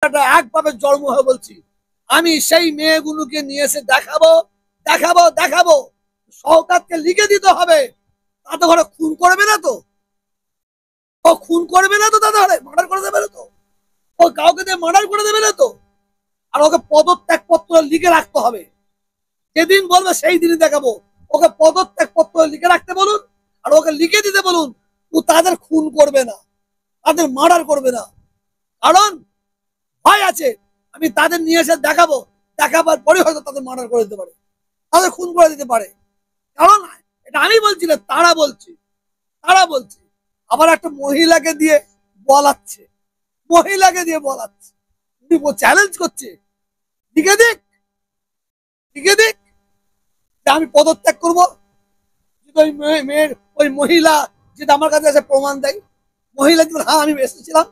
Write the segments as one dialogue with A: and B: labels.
A: একটা একভাবে জন্ম হয়ে বলছি, আমি সেই মেয়েগুলোকে নিয়ে এসে দেখাবো দেখাবো দেখাবো। শওকতকে লিখে দিতে হবে, তাতে ঘরে খুন করবে না তো? ও খুন করবে না তো? তাদের ঘরে মার্ডার করে দেবে না তো? ও কাউকে দিয়ে মার্ডার করে দেবে না তো? আর ওকে পদত্যাগ পত্র লিখে রাখতে হবে, যেদিন বলবে সেই দিনই দেখাবো। ওকে পদত্যাগ পত্র লিখে রাখতে বলুন, আর ওকে লিখে দিতে বলুন ও তাদের খুন করবে না, তাদের মার্ডার করবে না। কারণ ভয় আছে, আমি তাদের নিয়ে এসে দেখাবো, দেখাবার পরে হয়তো তাদের মার্ডার করে দিতে পারে, তাদের খুন করে দিতে পারে। কারণ এটা আমি বলছি না, তারা বলছে, তারা বলছে। আবার একটা মহিলাকে দিয়ে বলাচ্ছে, মহিলাকে দিয়ে বলাচ্ছে, চ্যালেঞ্জ করছে, লিখে দিক, লিখে দিক যে আমি পদত্যাগ করবো। ওই মেয়ের ওই মহিলা যেটা আমার কাছে এসে প্রমাণ দেয়, মহিলা যেমন হ্যাঁ আমি এসেছিলাম,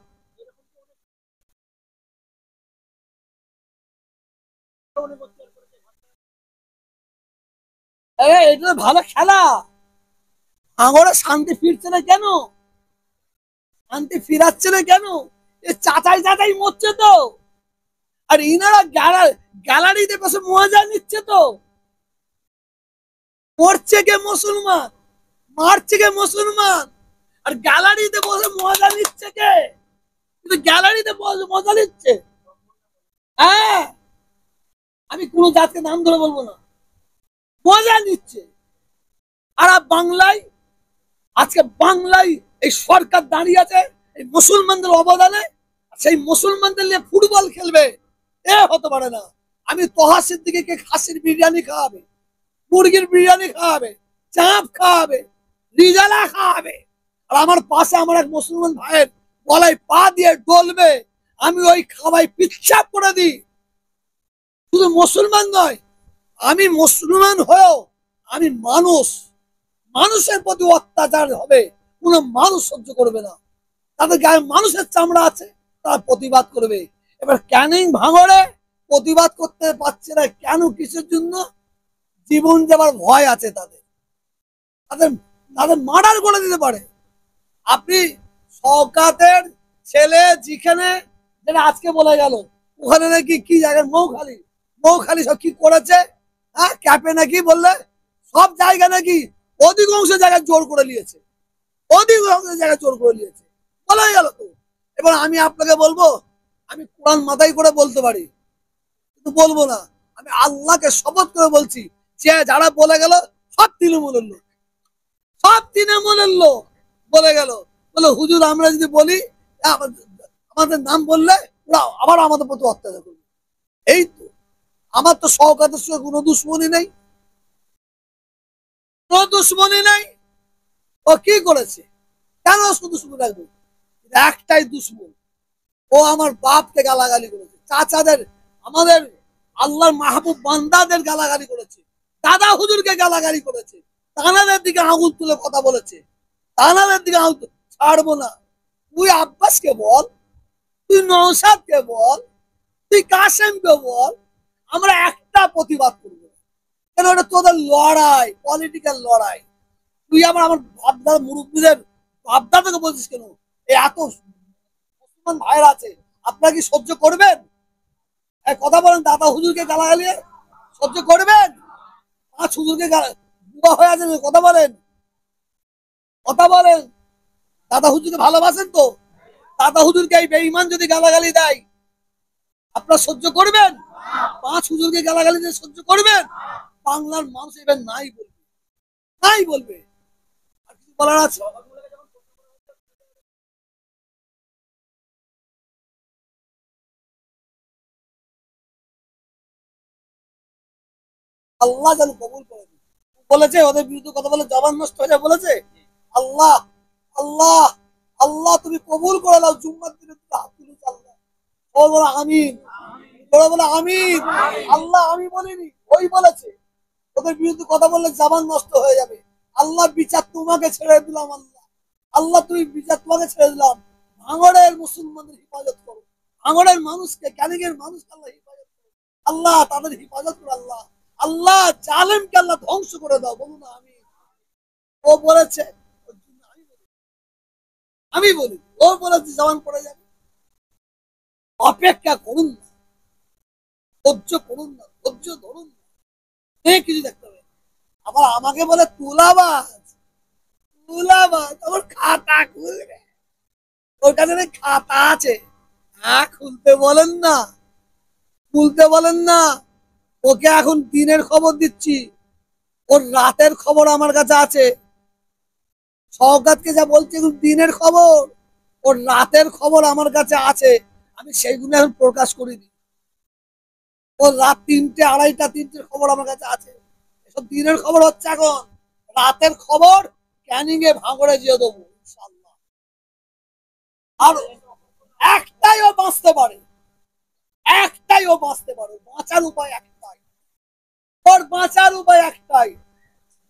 A: এটা ভালো খেলা। ভাঙড়ে শান্তি ফিরছে না কেন? শান্তি ফিরাচ্ছে না কেন? এ চাচাই চাচাই মরছে তো, আর ইনারা গ্যালারিতে বসে মজা নিচ্ছে তো। মরছে কে মুসলমান, মারছে কে মুসলমান, আর গ্যালারিতে বসে মজা নিচ্ছে কে? কিন্তু গ্যালারিতে বসে মজা নিচ্ছে। হ্যাঁ, আমি কোনো জাতকে নাম ধরে বলবো না, মজা নিচ্ছে। আর বাংলায়, আজকে বাংলায় এই সরকার দাঁড়িয়ে আছে এই মুসলমানদের অবদানে, সেই মুসলমানদের নিয়ে ফুটবল খেলবে, এ হতে পারে না। আমি তোহা সিদ্দিকীকে খাসির বিরিয়ানি খাওয়াবে, মুরগির বিরিয়ানি খাওয়াবে, চাপ খাওয়াবে, রিজালা খাওয়াবে, আর আমার পাশে আমার এক মুসলমান ভাইয়ের গলায় পা দিয়ে ডলবে, আমি ওই খাওয়াই পিচ্ছাপ করে দিই। শুধু মুসলমান নয়, আমি মুসলমান হয়েও আমি মানুষ, মানুষের প্রতি অত্যাচার হবে, কোনো মানুষ সহ্য করবে না। তাদের গায়ে মানুষের চামড়া আছে, তারা প্রতিবাদ করবে। এবার ক্যানিং ভাঙড়ে প্রতিবাদ করতে পারছে না কেন? কিসের জন্য? জীবন যাবার ভয় আছে তাদের, তাদের তাদের মার্ডার করে দিতে পারে। আপনি শওকতের ছেলে যেখানে, যেটা আজকে বলা গেল, ওখানে নাকি কি জায়গায় মৌখালি, মৌখালি সব কি করেছে, হ্যাঁ ক্যাপে নাকি বললে সব জায়গা নাকি অধিকাংশ জায়গায় জোর করে নিয়েছে, অধিকাংশ জায়গায় জোর করে নিয়েছে, বলা গেল তো। এবার আমি আপনাকে বলবো, আমি কোরআন মাথায় করে বলতে পারি, কিন্তু বলবো না। আমি আল্লাহকে শপথ করে বলছি, যে যারা বলে গেল সব তৃণমূলের লোক, সব তৃণমূলের লোক বলে গেল। বলে হুজুর আমরা যদি বলি আমাদের নাম বললে ওরা আবার আমাদের প্রতি অত্যাচার করবে। এই তো, আমার তো শওকতের সঙ্গে কোনো দুশ্মনী নেই, কোনো দুশ্মনী নেই। ও কি করেছে? কেন শুধু দুশ্মন রাখবে? একটাই দুশ্মন, ও আমার বাপকে গালাগালি করেছে, চাচাদের, আমাদের আল্লাহর মাহবুব বান্দাদের গালাগালি করেছে, দাদা হুজুরকে গালাগালি করেছে, তানাদের দিকে আঙুল তুলে কথা বলেছে, তানাদের দিকে আঙুল ছাড়বো না। তুই আব্বাসকে বল, তুই নওশাদকে বল, তুই কাসেমকে বল, আমরা একটা প্রতিবাদ করবো। কেন? এটা তোদের লড়াই, পলিটিক্যাল লড়াই। তুই আমার আমার বাপদাদা মুরব্বীদের বাপদাদাকে বলছিস কেন? এই এত মুসলমান ভাইরা আছে, আপনারা কি সহ্য করবেন? কথা বলেন, দাদা হুজুরকে গালাগালি সহ্য করবেন? পাঁচ হুজুরকে বুয়া হয়ে আছেন, কথা বলেন, কথা বলেন। দাদা হুজুরকে ভালোবাসেন তো? দাদা হুজুরকে এই বেঈমান যদি গালাগালি দেয়, আপনারা সহ্য করবেন? পাঁচ হুজুরকে গালাগালি দিয়ে সহ্য করবেন? বাংলার মানুষ এবার নাই বলবে, নাই বলবে। আর কিছু বলার আছে? আল্লাহ যেন কবুল করে দিন। বলেছে ওদের বিরুদ্ধে কথা বলে জবান নষ্ট হয়ে যায়, বলেছে। আল্লাহ, আল্লাহ, আল্লাহ তুমি কবুল করে দাও। জুম্মার দিনে তুমি হাত তুলেছে আল্লাহ, ও বলো আমিন, ওরা বলে আমিন। আল্লাহ আমি বলিনি, ওই বলেছে। ওদের বিরুদ্ধে কথা বললে জবান নষ্ট হয়ে যাবে। আল্লাহ বিচার তোমাকে ছেড়ে দিলাম, আল্লাহ, আল্লাহ তুমি বিচার তোমাকে ছেড়ে দিলাম। ভাঙড়ের মুসলমানদের হিফাজত করো, ভাঙড়ের মানুষকে, ক্যানিংয়ের মানুষকে আল্লাহ হিফাজত করো, আল্লাহ তাদের হিফাজত করো, আল্লাহ, আল্লাহ জালেমকে আল্লাহ ধ্বংস করে দাও। বলুন আমি। ও বলেছে, আমি বলি, ও বলেছে জবান পড়ে যাবে। অপেক্ষা করুন না, ধৈর্য করুন না, ধৈর্য ধরুন না, অনেক কিছু দেখতে হবে। আবার আমাকে বলে তুলাবাজ, তুলাবাজ, আমার খাতা খুলবে, ওটা যদি খাতা আছে, হ্যাঁ খুলতে বলেন না, খুলতে বলেন না। ওকে এখন দিনের খবর দিচ্ছি, ওর রাতের খবর আমার কাছে আছে। শওকতকে যা বলছি এখন দিনের খবর, ওর রাতের খবর আমার কাছে আছে। আমি সেইগুলো এখন প্রকাশ করিনি। ওর রাত 3টে, 2:30টা, 3টের খবর আমার কাছে আছে। এসব দিনের খবর হচ্ছে এখন। রাতের খবর ক্যানিং এ ভাঙড়ে দিয়ে দেবো ইনশাআল্লাহ। আর একটাই ও বাঁচতে পারে, একটাই ও বাঁচতে পারে, বাঁচার উপায় একটাই, ওর বাঁচার উপায় একটাই।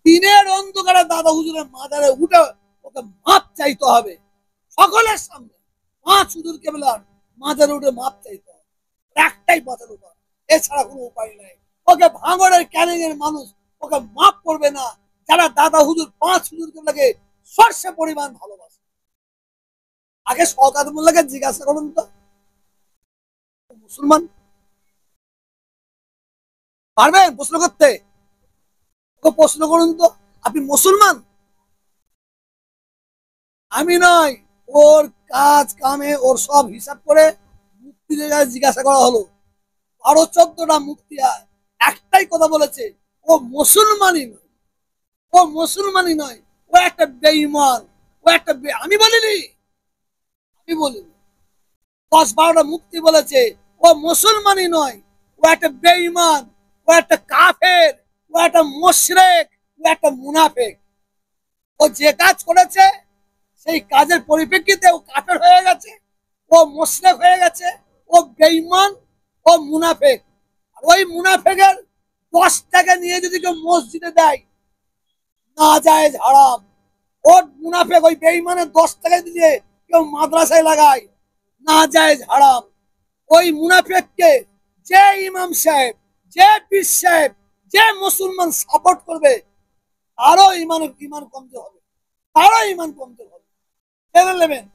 A: দিনের অন্ধকারে দাদা হুজুরের মাজারে উঠে ওকে মাপ চাইতে হবে সকলের সামনে। 5 হুজুর কেবলার মাজারে উঠে মাপ চাইতে হবে, একটাই বাঁচার উপায়, এছাড়া কোনো উপায় নাই। ওকে ভাঙড়ের ক্যানিং এর মানুষ ওকে মাপ করবে না, যারা দাদা হুজুর 5 হুজুর কেবলাকে সর্ষে পরিমাণ ভালোবাসে। আগে শওকত মোল্লাকে জিজ্ঞাসা করুন তো, মুসলমান পারবেন প্রশ্ন করতে? ওকে প্রশ্ন করুন তো, আপনি মুসলমান? আমি নয়, ওর কাজ কামে ওর সব হিসাব করে মুফতিদের কাছে জিজ্ঞাসা করা হলো। 12-14টা মুফতি একটাই কথা বলেছে, ও মুসলমানই নয়, ও মুসলমানই নয়, ও একটা বেঈমান, ও একটা আমি বলিনি, আমি বলিনি। 10-12টা মুফতি বলেছে ও মুসলমানই নয়, ও একটা বেঈমান, ও একটা কাফের, ও একটা মুশরিক, ও একটা মুনাফিক। ও যে কাজ করেছে সেই কাজের পরিপ্রেক্ষিতে ও কাফের হয়ে গেছে, ও মুশরিক হয়ে গেছে, ও বেঈমান, ও মুনাফিক। আর ওই মুনাফিকের 10 টাকা নিয়ে যদি কেউ মসজিদে দেয়, নাজায়েজ হারাম। ওর মুনাফিক ওই বেঈমানের 10 টাকা দিয়ে কেউ মাদ্রাসায় লাগায়, নাজায়েজ হারাম। ওই মুনাফিককে যে ইমাম সাহেব, যে পীর সাহেব, যে মুসলমান সাপোর্ট করবে, তারও ইমান কমতে হবে, তারও ইমান কমতে হবে, জেনে নেবেন।